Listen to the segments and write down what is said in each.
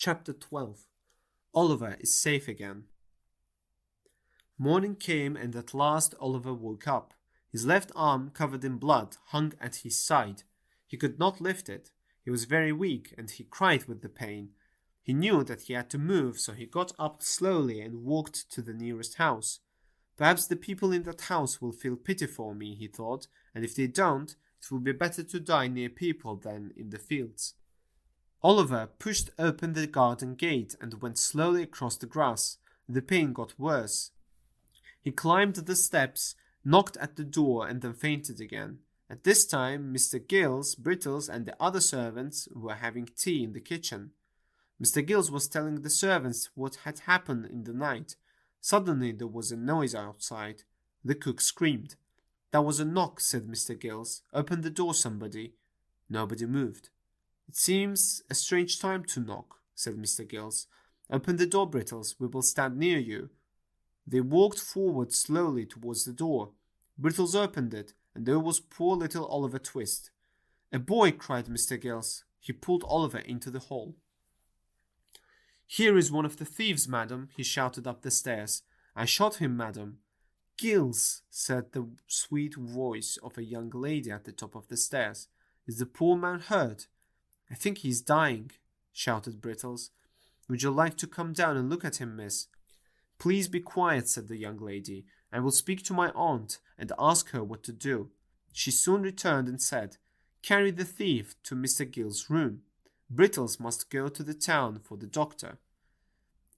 Chapter 12. Oliver is safe again. Morning came, and at last Oliver woke up. His left arm, covered in blood, hung at his side. He could not lift it. He was very weak, and he cried with the pain. He knew that he had to move, so he got up slowly and walked to the nearest house. Perhaps the people in that house will feel pity for me, he thought, and if they don't, it will be better to die near people than in the fields. Oliver pushed open the garden gate and went slowly across the grass. The pain got worse. He climbed the steps, knocked at the door, and then fainted again. At this time, Mr. Giles, Brittles, and the other servants were having tea in the kitchen. Mr. Giles was telling the servants what had happened in the night. Suddenly there was a noise outside. The cook screamed. "That was a knock," said Mr. Giles. "Open the door, somebody." Nobody moved. "It seems a strange time to knock," said Mr. Giles. "Open the door, Brittles. We will stand near you." They walked forward slowly towards the door. Brittles opened it, and there was poor little Oliver Twist. "A boy!" cried Mr. Giles. He pulled Oliver into the hall. "Here is one of the thieves, madam," he shouted up the stairs. "I shot him, madam." "Giles," said the sweet voice of a young lady at the top of the stairs. "Is the poor man hurt?" "I think he's dying," shouted Brittles. "Would you like to come down and look at him, miss?" "Please be quiet," said the young lady. "I will speak to my aunt and ask her what to do." She soon returned and said, "Carry the thief to Mr. Gill's room. Brittles must go to the town for the doctor."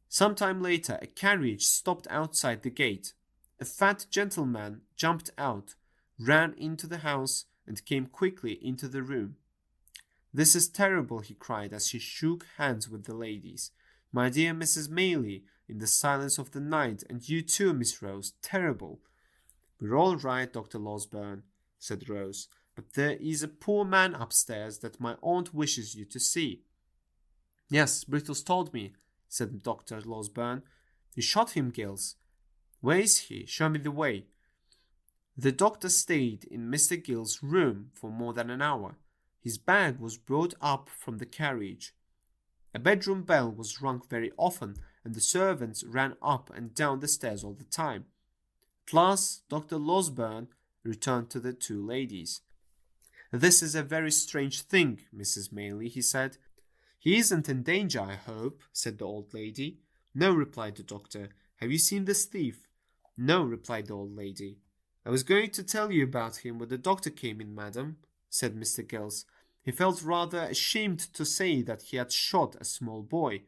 Some time later, a carriage stopped outside the gate. A fat gentleman jumped out, ran into the house, and came quickly into the room. "This is terrible," he cried as he shook hands with the ladies. "My dear Mrs. Maylie, in the silence of the night, and you too, Miss Rose, terrible." "We're all right, Dr. Losberne," said Rose, "but there is a poor man upstairs that my aunt wishes you to see." "Yes, Brittles told me," said Dr. Losberne. "You shot him, Giles. Where is he? Show me the way." The doctor stayed in Mr. Gill's room for more than an hour. His bag was brought up from the carriage. A bedroom bell was rung very often, and the servants ran up and down the stairs all the time. At last Dr. Losberne returned to the two ladies. "This is a very strange thing, Mrs. Maylie," he said. "He isn't in danger, I hope," said the old lady. "No," replied the doctor. "Have you seen this thief?" "No," replied the old lady. "I was going to tell you about him when the doctor came in, madam," said Mr. Giles. He felt rather ashamed to say that he had shot a small boy.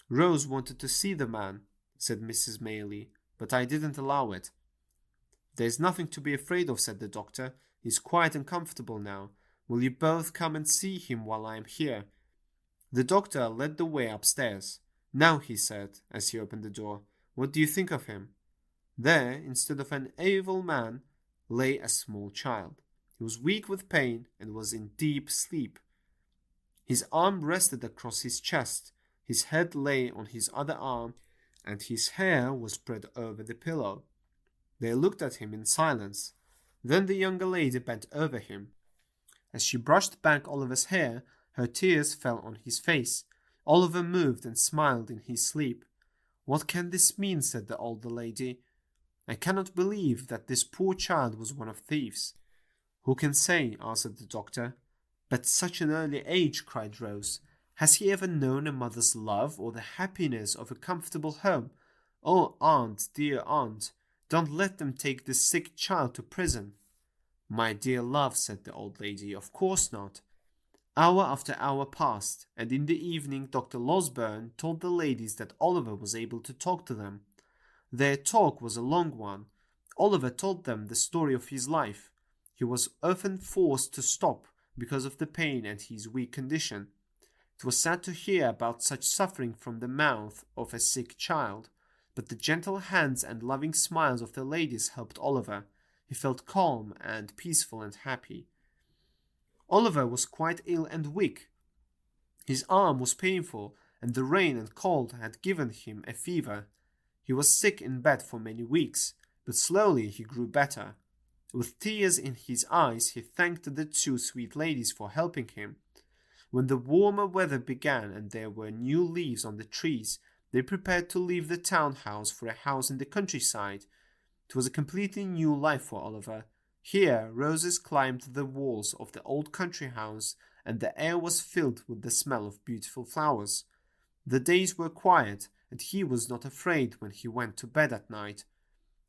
"Rose wanted to see the man," said Mrs. Maylie, "but I didn't allow it." "There is nothing to be afraid of," said the doctor. "He is quite uncomfortable now. Will you both come and see him while I am here?" The doctor led the way upstairs. "Now," he said, as he opened the door, "what do you think of him?" There, instead of an evil man, lay a small child. He was weak with pain and was in deep sleep. His arm rested across his chest, his head lay on his other arm, and his hair was spread over the pillow. They looked at him in silence. Then the younger lady bent over him. As she brushed back Oliver's hair, her tears fell on his face. Oliver moved and smiled in his sleep. "What can this mean?" said the older lady. "I cannot believe that this poor child was one of thieves." "Who can say?" answered the doctor. "But such an early age," cried Rose. "Has he ever known a mother's love or the happiness of a comfortable home? Oh, aunt, dear aunt, don't let them take this sick child to prison." "My dear love," said the old lady, "of course not." Hour after hour passed, and in the evening Dr. Losberne told the ladies that Oliver was able to talk to them. Their talk was a long one. Oliver told them the story of his life. He was often forced to stop because of the pain and his weak condition. It was sad to hear about such suffering from the mouth of a sick child, but the gentle hands and loving smiles of the ladies helped Oliver. He felt calm and peaceful and happy. Oliver was quite ill and weak. His arm was painful, and the rain and cold had given him a fever. He was sick in bed for many weeks, but slowly he grew better. With tears in his eyes, he thanked the two sweet ladies for helping him. When the warmer weather began and there were new leaves on the trees, they prepared to leave the townhouse for a house in the countryside. It was a completely new life for Oliver. Here, roses climbed the walls of the old country house, and the air was filled with the smell of beautiful flowers. The days were quiet, and he was not afraid when he went to bed at night.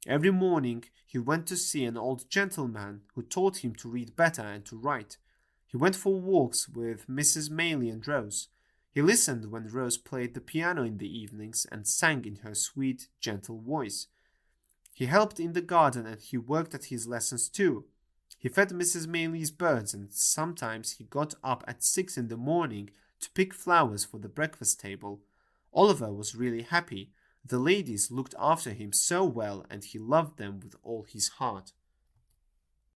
Every morning he went to see an old gentleman who taught him to read better and to write. He went for walks with Mrs. Maylie and Rose. He listened when Rose played the piano in the evenings and sang in her sweet, gentle voice. He helped in the garden and he worked at his lessons too. He fed Mrs. Maylie's birds and sometimes he got up at 6 in the morning to pick flowers for the breakfast table. Oliver was really happy. The ladies looked after him so well and he loved them with all his heart.